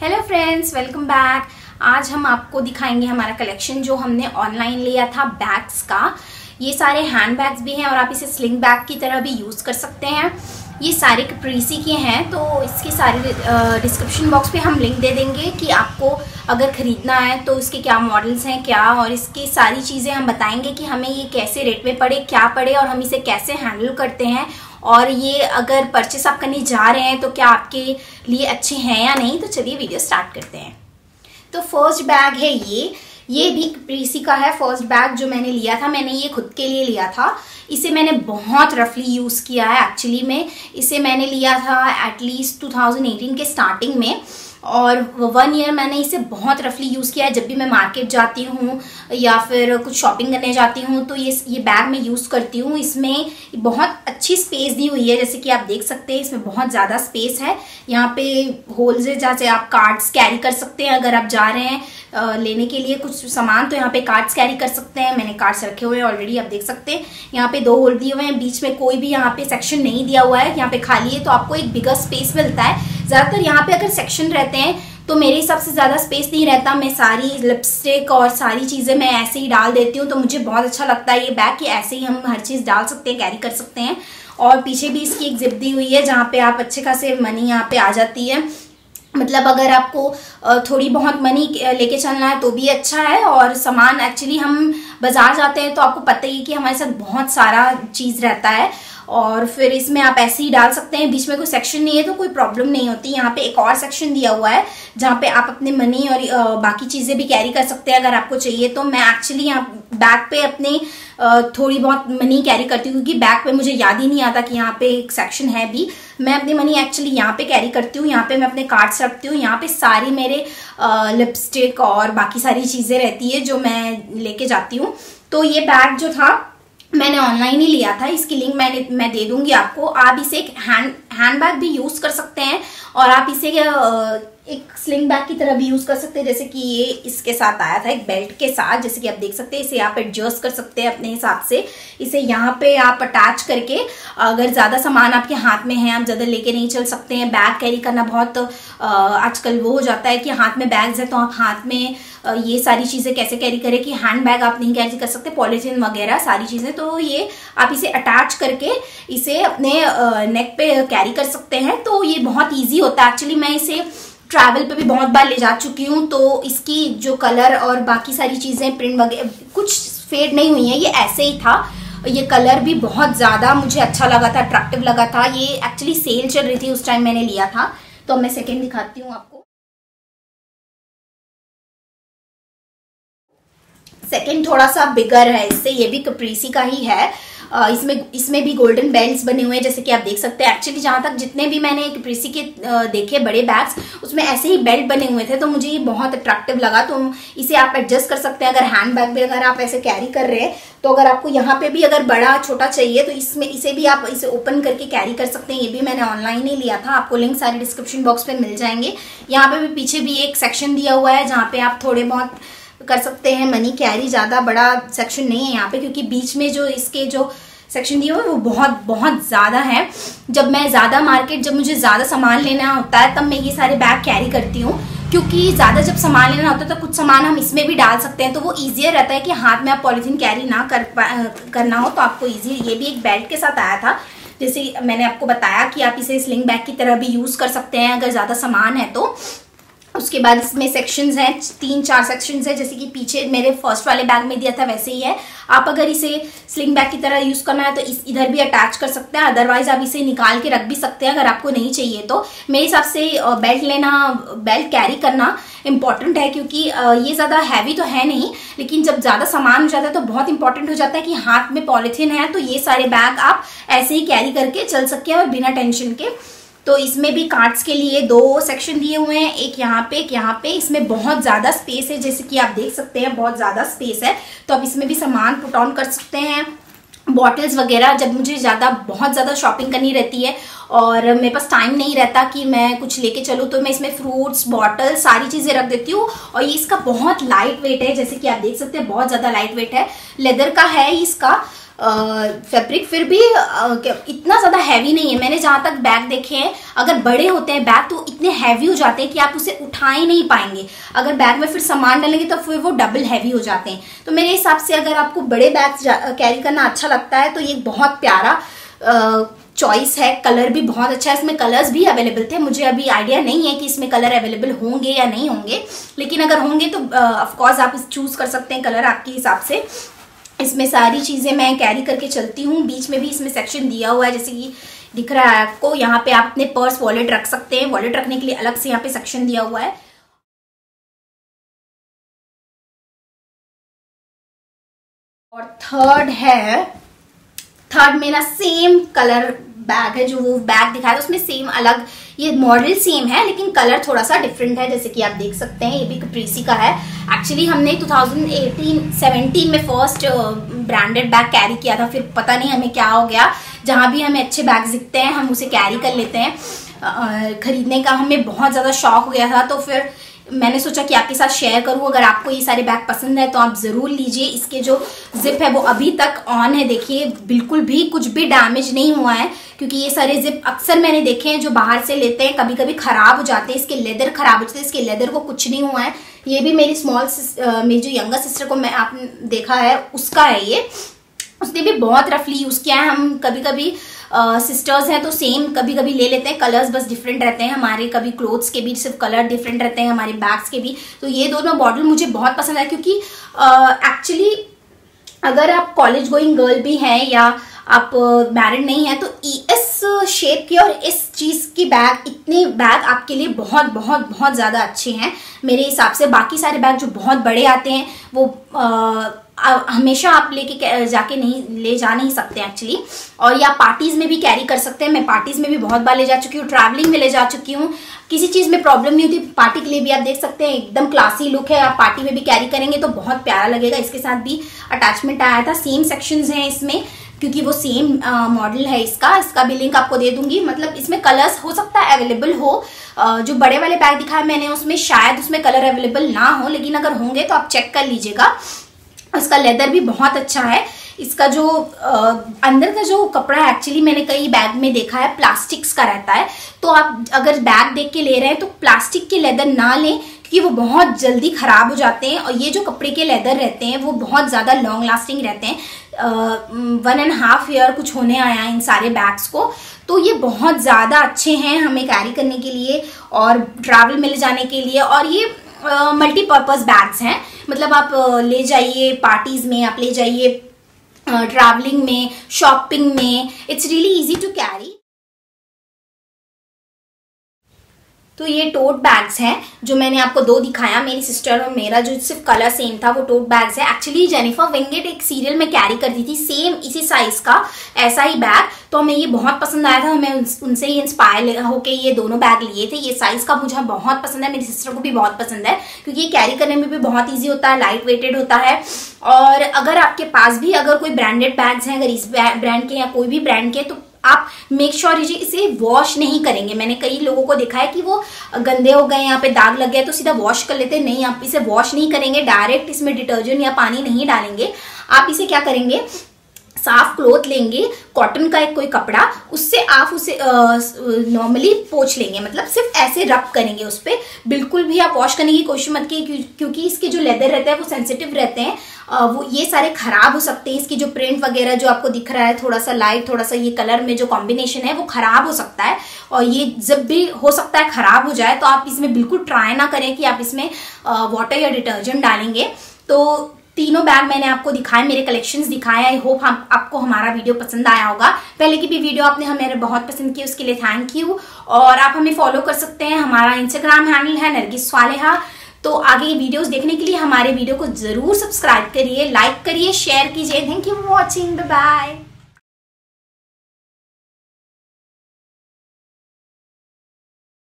Hello friends, welcome back. आज हम आपको दिखाएंगे हमारा कलेक्शन जो हमने ऑनलाइन लिया था बैग्स का। ये सारे हैंड बैग्स भी हैं और आप इसे स्लिंग बैग की तरह भी यूज़ कर सकते हैं। ये सारे कैप्रिसी के हैं, तो इसके सारे डिस्क्रिप्शन बॉक्स पे हम लिंक दे देंगे कि आपको अगर ख़रीदना है तो इसके क्या मॉडल्स हैं क्या, और इसकी सारी चीज़ें हम बताएंगे कि हमें ये कैसे रेट में पड़े, क्या पड़े और हम इसे कैसे हैंडल करते हैं। और ये अगर परचेस आप करने जा रहे हैं तो क्या आपके लिए अच्छे हैं या नहीं। तो चलिए वीडियो स्टार्ट करते हैं। तो फर्स्ट बैग है ये भी कैप्रिसी का है। फर्स्ट बैग जो मैंने लिया था, मैंने ये खुद के लिए लिया था। इसे मैंने बहुत रफली यूज़ किया है। एक्चुअली में इसे मैंने लिया था एटलीस्ट 2018 के स्टार्टिंग में, और 1 ईयर मैंने इसे बहुत रफली यूज़ किया है। जब भी मैं मार्केट जाती हूँ या फिर कुछ शॉपिंग करने जाती हूँ तो ये बैग मैं यूज़ करती हूँ। इसमें बहुत अच्छी स्पेस दी हुई है, जैसे कि आप देख सकते हैं इसमें बहुत ज़्यादा स्पेस है। यहाँ पे होल्स है जहाँ से आप कार्ड्स कैरी कर सकते हैं। अगर आप जा रहे हैं लेने के लिए कुछ सामान तो यहाँ पे कार्ड्स कैरी कर सकते हैं। मैंने कार्ड्स रखे हुए हैं ऑलरेडी, आप देख सकते हैं। यहाँ पे 2 होल दिए हुए हैं, बीच में कोई भी यहाँ पे सेक्शन नहीं दिया हुआ है, यहाँ पे खाली है, तो आपको एक बिगर स्पेस मिलता है। ज़्यादातर यहाँ पे अगर सेक्शन रहते हैं तो मेरे हिसाब से ज़्यादा स्पेस नहीं रहता। मैं सारी लिपस्टिक और सारी चीज़ें मैं ऐसे ही डाल देती हूँ, तो मुझे बहुत अच्छा लगता है ये बैग कि ऐसे ही हम हर चीज़ डाल सकते हैं, कैरी कर सकते हैं। और पीछे भी इसकी एक जिप दी हुई है जहाँ पे आप अच्छे खासे मनी यहाँ पे आ जाती है। मतलब अगर आपको थोड़ी बहुत मनी लेके चलना है तो भी अच्छा है। और सामान एक्चुअली हम बाजार जाते हैं तो आपको पता ही है कि हमारे साथ बहुत सारा चीज़ रहता है, और फिर इसमें आप ऐसे ही डाल सकते हैं। बीच में कोई सेक्शन नहीं है तो कोई प्रॉब्लम नहीं होती। यहाँ पे एक और सेक्शन दिया हुआ है जहाँ पे आप अपने मनी और बाकी चीज़ें भी कैरी कर सकते हैं अगर आपको चाहिए तो। मैं एक्चुअली यहाँ बैग पे अपने थोड़ी बहुत मनी कैरी करती हूँ, क्योंकि बैग पे मुझे याद ही नहीं आता कि यहाँ पे एक सेक्शन है भी। मैं अपनी मनी एक्चुअली यहाँ पे कैरी करती हूँ। यहाँ पे मैं अपने कार्ड्स रखती हूँ। यहाँ पे सारी मेरे लिपस्टिक और बाकी सारी चीज़ें रहती है जो मैं लेके जाती हूँ। तो ये बैग जो था मैंने ऑनलाइन ही लिया था। इसकी लिंक मैं दे दूंगी आपको। आप इसे एक हैंड बैग भी यूज कर सकते हैं और आप इसे एक स्लिंग बैग की तरह भी यूज कर सकते हैं। जैसे कि ये इसके साथ आया था एक बेल्ट के साथ, जैसे कि आप देख सकते हैं। इसे आप एडजस्ट कर सकते हैं अपने हिसाब से। इसे यहाँ पे आप अटैच करके, अगर ज्यादा सामान आपके हाथ में है, आप ज्यादा लेके नहीं चल सकते हैं, बैग कैरी करना बहुत आजकल वो हो जाता है कि हाथ में बैग्स है तो आप हाथ में ये सारी चीजें कैसे कैरी करें कि हैंड बैग आप नहीं कैरी कर सकते, पॉलीथीन वगैरह सारी चीजें। तो ये आप इसे अटैच करके इसे अपने नेक पे कैरी कर सकते हैं, तो ये बहुत ईजी होता है। एक्चुअली मैं इसे ट्रैवल पे भी बहुत बार ले जा चुकी हूँ, तो इसकी जो कलर और बाकी सारी चीजें प्रिंट वगैरह कुछ फेड नहीं हुई है, ये ऐसे ही था। ये कलर भी बहुत ज्यादा मुझे अच्छा लगा था, अट्रैक्टिव लगा था। ये एक्चुअली सेल चल रही थी उस टाइम मैंने लिया था। तो मैं सेकेंड दिखाती हूँ आपको। सेकेंड थोड़ा सा बिगर है इससे, ये भी कैप्रिसी का ही है। इसमें भी गोल्डन बेल्ट्स बने हुए हैं, जैसे कि आप देख सकते हैं। एक्चुअली जहां तक जितने भी मैंने कैप्रिसी के देखे बड़े बैग्स, उसमें ऐसे ही बेल्ट बने हुए थे, तो मुझे ये बहुत अट्रैक्टिव लगा। तो इसे आप एडजस्ट कर सकते हैं। अगर हैंड बैग में अगर आप ऐसे कैरी कर रहे हैं तो अगर आपको यहाँ पे भी अगर बड़ा छोटा चाहिए तो इसे भी आप इसे ओपन करके कैरी कर सकते हैं। ये भी मैंने ऑनलाइन ही लिया था। आपको लिंक सारे डिस्क्रिप्शन बॉक्स पे मिल जाएंगे। यहाँ पे भी पीछे भी एक सेक्शन दिया हुआ है जहाँ पे आप थोड़े बहुत कर सकते हैं मनी कैरी। ज्यादा बड़ा सेक्शन नहीं है यहाँ पे, क्योंकि बीच में जो इसके जो सेक्शन दिए हुए वो बहुत ज्यादा है। जब मुझे ज्यादा सामान लेना होता है तब मैं ये सारे बैग कैरी करती हूँ, क्योंकि ज्यादा जब सामान लेना होता है तो कुछ सामान हम इसमें भी डाल सकते हैं, तो वो ईजियर रहता है कि हाथ में आप पॉलीथीन कैरी ना करना हो तो आपको ईजी। ये भी एक बेल्ट के साथ आया था, जैसे मैंने आपको बताया कि आप इसे स्लिंग बैग की तरह भी यूज कर सकते हैं अगर ज्यादा सामान है तो। उसके बाद इसमें सेक्शंस हैं, 3-4 सेक्शंस हैं, जैसे कि पीछे मेरे फर्स्ट वाले बैग में दिया था वैसे ही है। आप अगर इसे स्लिंग बैग की तरह यूज करना है तो इधर भी अटैच कर सकते हैं, अदरवाइज आप इसे निकाल के रख भी सकते हैं अगर आपको नहीं चाहिए तो। मेरे हिसाब से बेल्ट कैरी करना इंपॉर्टेंट है, क्योंकि ये ज्यादा हैवी तो है नहीं, लेकिन जब ज्यादा सामान हो जाता है तो बहुत इंपॉर्टेंट हो जाता है कि हाथ में पॉलीथीन है तो ये सारे बैग आप ऐसे ही कैरी करके चल सकते हैं और बिना टेंशन के। तो इसमें भी कार्ड्स के लिए 2 सेक्शन दिए हुए हैं, एक यहाँ पे एक यहाँ पे। इसमें बहुत ज्यादा स्पेस है, जैसे कि आप देख सकते हैं बहुत ज्यादा स्पेस है, तो आप इसमें भी सामान पुट ऑन कर सकते हैं। बॉटल्स वगैरह, जब मुझे बहुत ज्यादा शॉपिंग करनी रहती है और मेरे पास टाइम नहीं रहता कि मैं कुछ लेके चलूँ, तो मैं इसमें फ्रूट्स, बॉटल सारी चीजें रख देती हूँ। और ये इसका बहुत लाइट वेट है, जैसे कि आप देख सकते हैं बहुत ज्यादा लाइट वेट है। लेदर का है इसका, फैब्रिक फिर भी इतना ज़्यादा हैवी नहीं है। मैंने जहाँ तक बैग देखे हैं, अगर बड़े होते हैं बैग तो इतने हैवी हो जाते हैं कि आप उसे उठा ही नहीं पाएंगे। अगर बैग में फिर सामान डालेंगे तो फिर वो डबल हैवी हो जाते हैं। तो मेरे हिसाब से अगर आपको बड़े बैग कैरी करना अच्छा लगता है तो ये बहुत प्यारा चॉइस है। कलर भी बहुत अच्छा है, इसमें कलर्स भी अवेलेबल थे। मुझे अभी आइडिया नहीं है कि इसमें कलर अवेलेबल होंगे या नहीं होंगे, लेकिन अगर होंगे तो ऑफकोर्स आप चूज कर सकते हैं कलर आपके हिसाब से। इसमें सारी चीजें मैं कैरी करके चलती हूँ। बीच में भी इसमें सेक्शन दिया हुआ है, जैसे कि दिख रहा है आपको। यहाँ पे आप अपने पर्स वॉलेट रख सकते हैं। वॉलेट रखने के लिए अलग से यहाँ पे सेक्शन दिया हुआ है। और थर्ड मेरा सेम कलर बैग है। जो वो बैग दिखाया था उसमें सेम अलग, ये मॉडल सेम है लेकिन कलर थोड़ा सा डिफरेंट है, जैसे कि आप देख सकते हैं। ये भी कैप्रिसी का है। एक्चुअली हमने 2018-17 में फर्स्ट ब्रांडेड बैग कैरी किया था, फिर पता नहीं हमें क्या हो गया। जहां भी हमें अच्छे बैग दिखते हैं हम उसे कैरी कर लेते हैं। खरीदने का हमें बहुत ज्यादा शौक हो गया था, तो फिर मैंने सोचा कि आपके साथ शेयर करूं। अगर आपको ये सारे बैग पसंद है तो आप जरूर लीजिए। इसके जो जिप है वो अभी तक ऑन है, देखिए बिल्कुल भी कुछ भी डैमेज नहीं हुआ है। क्योंकि ये सारे जिप अक्सर मैंने देखे हैं जो बाहर से लेते हैं कभी कभी खराब हो जाते हैं। इसके लेदर खराब हो जाते हैं, इसके लेदर को कुछ नहीं हुआ है। ये भी मेरी मेरी जो यंगर सिस्टर को मैं आपने देखा है उसका है ये। उसने भी बहुत रफली यूज किया है। हम कभी कभी सिस्टर्स हैं तो सेम कभी कभी ले लेते हैं, कलर्स बस डिफरेंट रहते हैं हमारे। कभी क्लोथ्स के भी सिर्फ कलर डिफरेंट रहते हैं, हमारे बैग्स के भी। तो ये दोनों मॉडल मुझे बहुत पसंद है, क्योंकि एक्चुअली अगर आप कॉलेज गोइंग गर्ल भी हैं या आप मैरिड नहीं है तो इस शेप की और इस चीज की बैग, इतने बैग आपके लिए बहुत बहुत बहुत ज्यादा अच्छे हैं मेरे हिसाब से। बाकी सारे बैग जो बहुत बड़े आते हैं वो हमेशा आप लेके जाके ले जा नहीं सकते एक्चुअली। और या पार्टीज में भी कैरी कर सकते हैं। मैं पार्टीज में भी बहुत बार ले जा चुकी हूँ, ट्रैवलिंग में ले जा चुकी हूँ। किसी चीज में प्रॉब्लम नहीं होती। पार्टी के लिए भी आप देख सकते हैं, एकदम क्लासी लुक है। आप पार्टी में भी कैरी करेंगे तो बहुत प्यारा लगेगा। इसके साथ भी अटैचमेंट आया था। सेम सेक्शंस हैं इसमें, क्योंकि वो सेम मॉडल है इसका भी लिंक आपको दे दूंगी। मतलब इसमें कलर्स हो सकता है अवेलेबल हो। जो बड़े वाले बैग दिखाया मैंने उसमें शायद उसमें कलर अवेलेबल ना हो, लेकिन अगर होंगे तो आप चेक कर लीजिएगा। इसका लेदर भी बहुत अच्छा है। इसका जो अंदर का जो कपड़ा है, एक्चुअली मैंने कई बैग में देखा है प्लास्टिक्स का रहता है। तो आप अगर बैग देख के ले रहे हैं तो प्लास्टिक के लेदर ना लें, क्योंकि वो बहुत जल्दी खराब हो जाते हैं। और ये जो कपड़े के लेदर रहते हैं वो बहुत ज्यादा लॉन्ग लास्टिंग रहते हैं। 1.5 ईयर कुछ होने आया इन सारे बैग्स को। तो ये बहुत ज्यादा अच्छे हैं हमें कैरी करने के लिए और ट्रैवल में ले जाने के लिए। और ये मल्टीपर्पज बैग्स हैं, मतलब आप ले जाइए पार्टीज में, आप ले जाइए ट्रैवलिंग में, शॉपिंग में। It's really easy to carry. तो ये टोट बैग्स हैं जो मैंने आपको 2 दिखाया, मेरी सिस्टर और मेरा, जो सिर्फ कलर सेम था वो टोट बैग्स है। एक्चुअली जेनिफर विंगेट एक सीरियल में कैरी करती थी सेम इसी साइज का ऐसा ही बैग, तो हमें ये बहुत पसंद आया था। हमें उनसे ही इंस्पायर होके ये दोनों बैग लिए थे। ये साइज का मुझे बहुत पसंद है, मेरी सिस्टर को भी बहुत पसंद है, क्योंकि ये कैरी करने में भी बहुत ईजी होता है, लाइट वेटेड होता है। और अगर आपके पास भी अगर कोई ब्रांडेड बैग्स हैं, अगर इस ब्रांड के या कोई भी ब्रांड के, तो आप मेक श्योर कीजिए इसे वॉश नहीं करेंगे। मैंने कई लोगों को देखा है कि वो गंदे हो गए, यहाँ पे दाग लग गया तो सीधा वॉश कर लेते हैं। नहीं, आप इसे वॉश नहीं करेंगे, डायरेक्ट इसमें डिटर्जेंट या पानी नहीं डालेंगे। आप इसे क्या करेंगे, साफ क्लोथ लेंगे, कॉटन का एक कोई कपड़ा, उससे आप उसे नॉर्मली पोंछ लेंगे, मतलब सिर्फ ऐसे रब करेंगे उस पर। बिल्कुल भी आप वॉश करने की कोशिश मत कीजिए, क्योंकि इसके जो लेदर रहते हैं वो सेंसिटिव रहते हैं। वो ये सारे खराब हो सकते हैं। इसकी जो प्रिंट वगैरह जो आपको दिख रहा है, थोड़ा सा लाइट थोड़ा सा ये कलर में जो कॉम्बिनेशन है वो खराब हो सकता है। और ये जब भी हो सकता है खराब हो जाए, तो आप इसमें बिल्कुल ट्राई ना करें कि आप इसमें वाटर या डिटर्जेंट डालेंगे। तो तीनों बैग मैंने आपको दिखाए, मेरे कलेक्शंस दिखाए। आई होप आपको हमारा वीडियो पसंद आया होगा। पहले की भी वीडियो आपने हमें बहुत पसंद की, उसके लिए थैंक यू। और आप हमें फॉलो कर सकते हैं, हमारा इंस्टाग्राम हैंडल है नरगिस स्वालेहा। तो आगे वीडियोस देखने के लिए हमारे वीडियो को जरूर सब्सक्राइब करिए, लाइक करिए, शेयर कीजिए। Thank you for watching, bye bye.